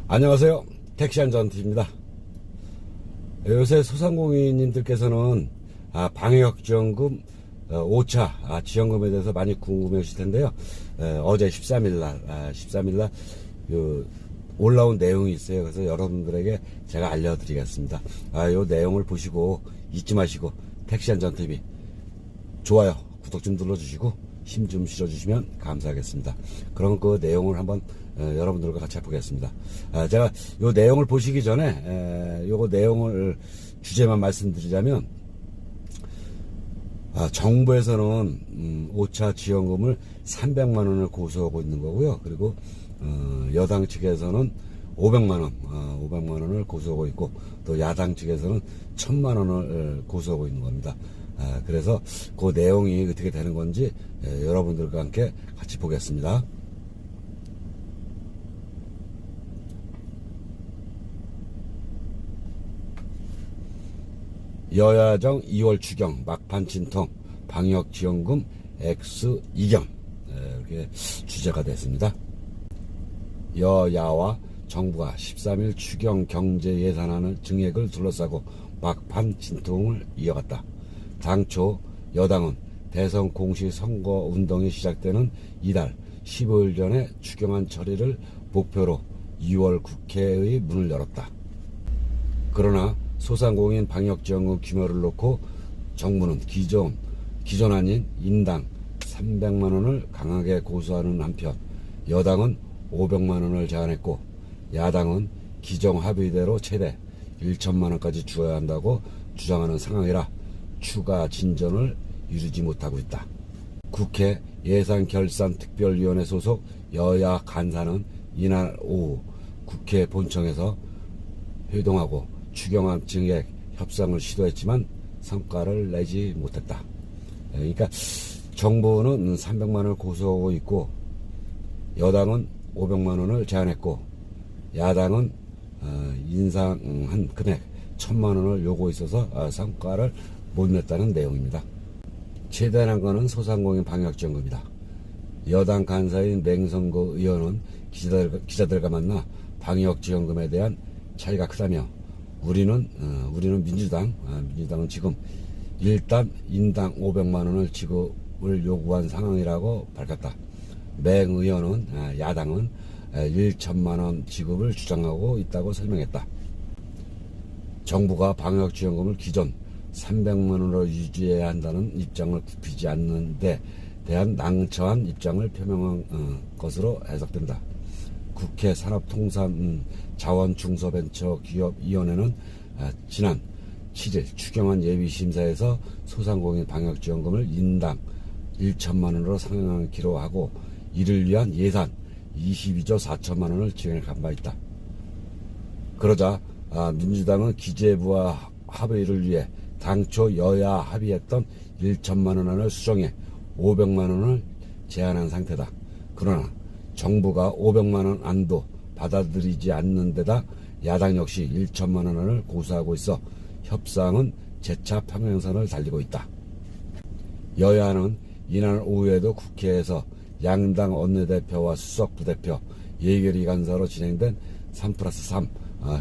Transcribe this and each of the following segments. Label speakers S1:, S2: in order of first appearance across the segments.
S1: 안녕하세요. 택시안전TV입니다. 요새 소상공인님들께서는 방역지원금 5차 지원금에 대해서 많이 궁금해 하실 텐데요. 어제 13일날 올라온 내용이 있어요. 그래서 여러분들에게 제가 알려드리겠습니다. 요 내용을 보시고 잊지 마시고 택시안전TV 좋아요, 구독 좀 눌러주시고 힘 좀 실어주시면 감사하겠습니다. 그럼 그 내용을 한번 여러분들과 같이 해보겠습니다. 제가 요 내용을 보시기 전에 요거 내용을 주제만 말씀드리자면, 정부에서는 5차 지원금을 300만 원을 고수하고 있는 거고요. 그리고 여당 측에서는 500만 원을 고수하고 있고, 또 야당 측에서는 1000만 원을 고수하고 있는 겁니다. 그래서 그 내용이 어떻게 되는 건지 여러분들과 함께 같이 보겠습니다. 여야정 2월 추경 막판 진통 방역지원금 X 이견, 이렇게 주제가 됐습니다. 여야와 정부가 13일 추경 경제 예산안을 증액을 둘러싸고 막판 진통을 이어갔다. 당초 여당은 대선 공식 선거 운동이 시작되는 이달 15일 전에 추경안 처리를 목표로 2월 국회의 문을 열었다. 그러나 소상공인 방역지원금 규모를 놓고 정부는 기존안인 인당 300만 원을 강하게 고수하는 한편, 여당은 500만 원을 제안했고 야당은 기존 합의대로 최대 1천만 원까지 주어야 한다고 주장하는 상황이라 추가 진전을 이루지 못하고 있다. 국회 예산결산특별위원회 소속 여야 간사는 이날 오후 국회 본청에서 회동하고 추경안 증액 협상을 시도했지만 성과를 내지 못했다. 그러니까 정부는 300만 원을 고수하고 있고 여당은 500만 원을 제안했고 야당은 인상한 금액 1000만 원을 요구했어서 성과를 못 냈다는 내용입니다. 최대한 거는 소상공인 방역지원금이다. 여당 간사인 맹성거 의원은 기자들과 만나 방역지원금에 대한 차이가 크다며 우리는 민주당은 지금 일단 인당 500만 원을 지급을 요구한 상황이라고 밝혔다. 맹 의원은 야당은 1천만 원 지급을 주장하고 있다고 설명했다. 정부가 방역지원금을 기존 300만 원으로 유지해야 한다는 입장을 굽히지 않는 데 대한 낭처한 입장을 표명한 것으로 해석된다. 국회 산업통상자원중소벤처기업위원회는 지난 7일 추경안 예비심사에서 소상공인 방역지원금을 인당 1천만 원으로 상향하기로 하고 이를 위한 예산 22조 4천만 원을 증액한 바 있다. 그러자 민주당은 기재부와 합의를 위해 당초 여야 합의했던 1천만 원을 수정해 500만 원을 제안한 상태다. 그러나 정부가 500만 원 안도 받아들이지 않는 데다 야당 역시 1천만 원을 고수하고 있어 협상은 재차 평행선을 달리고 있다. 여야는 이날 오후에도 국회에서 양당 원내대표와 수석 부대표, 예결위 간사로 진행된 3+3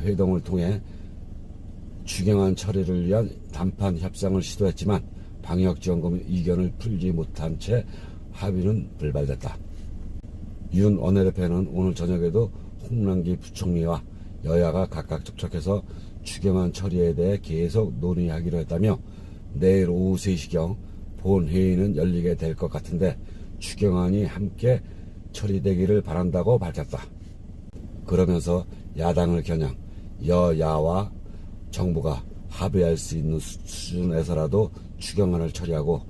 S1: 회동을 통해 추경안 처리를 위한 단판 협상을 시도했지만 방역지원금 이견을 풀지 못한 채 합의는 불발됐다. 윤 원내대표는 오늘 저녁에도 홍남기 부총리와 여야가 각각 접촉해서 추경안 처리에 대해 계속 논의하기로 했다며 내일 오후 3시경 본회의는 열리게 될 것 같은데 추경안이 함께 처리되기를 바란다고 밝혔다. 그러면서 야당을 겨냥 여야와 정부가 합의할 수 있는 수준에서라도 추경안을 처리하고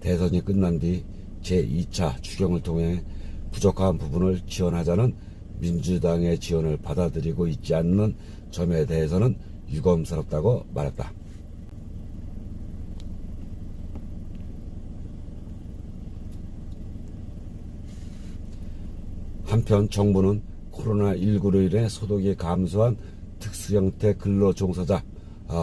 S1: 대선이 끝난 뒤 제2차 추경을 통해 부족한 부분을 지원하자는 민주당의 지원을 받아들이고 있지 않는 점에 대해서는 유감스럽다고 말했다. 한편 정부는 코로나19로 인해 소득이 감소한 특수형태 근로종사자,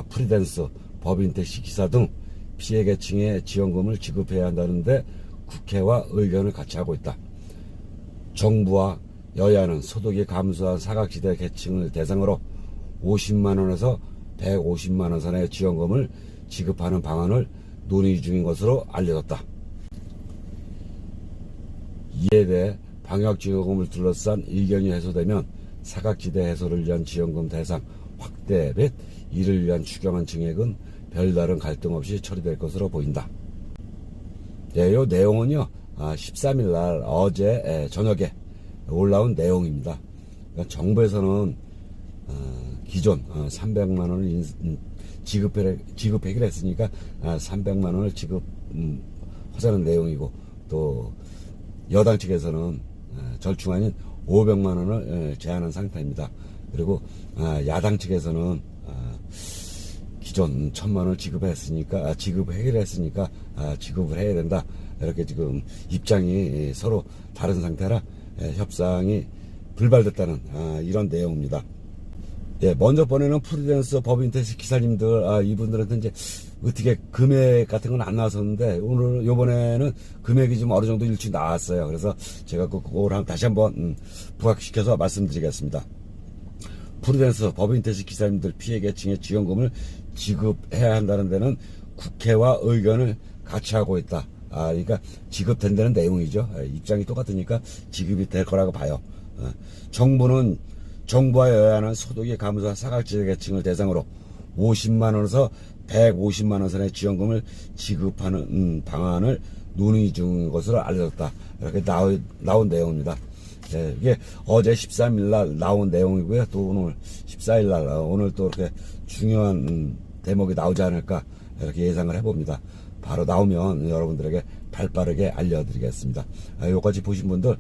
S1: 프리랜서, 법인 택시기사 등 피해계층에 지원금을 지급해야 한다는데 국회와 의견을 같이 하고 있다. 정부와 여야는 소득이 감소한 사각지대 계층을 대상으로 50만원에서 150만원 선의 지원금을 지급하는 방안을 논의 중인 것으로 알려졌다. 이에 대해 방역지원금을 둘러싼 의견이 해소되면 사각지대 해소를 위한 지원금 대상 확대 및 이를 위한 추경안 증액은 별다른 갈등 없이 처리될 것으로 보인다. 네, 이 내용은요, 13일 날 어제 저녁에 올라온 내용입니다. 그러니까 정부에서는 기존 300만 원을 지급하기로 했으니까 300만 원을 지급하자는 내용이고, 또 여당 측에서는 절충안인 500만 원을 제안한 상태입니다. 그리고 야당 측에서는 기존 1000만 원을 지급하기로 했으니까 지급을 해야 된다. 이렇게 지금 입장이 서로 다른 상태라 협상이 불발됐다는 이런 내용입니다. 예, 먼저 보내는 프리랜서 법인 택시 기사님들, 이분들한테 이제 어떻게 금액 같은 건 안 나왔었는데, 요번에는 금액이 좀 어느 정도 일치 나왔어요. 그래서 제가 그걸 다시 한번 부각시켜서 말씀드리겠습니다. 프리랜서 법인 택시 기사님들 피해 계층의 지원금을 지급해야 한다는 데는 국회와 의견을 같이 하고 있다. 그러니까 지급된다는 내용이죠. 입장이 똑같으니까 지급이 될 거라고 봐요. 정부와 여야는 소득이 감소한 사각지대 계층을 대상으로 50만원에서 150만원 선의 지원금을 지급하는 방안을 논의 중인 것으로 알려졌다. 이렇게 나온 내용입니다. 네, 이게 어제 13일 날 나온 내용이고요. 또 오늘 14일 날 오늘 또 이렇게 중요한 대목이 나오지 않을까 이렇게 예상을 해봅니다. 바로 나오면 여러분들에게 발빠르게 알려드리겠습니다. 여기까지 보신 분들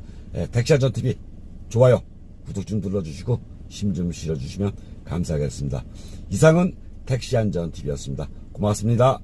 S1: 택시안전TV 좋아요, 구독 좀 눌러주시고 힘 좀 실어주시면 감사하겠습니다. 이상은 택시안전TV였습니다. 고맙습니다.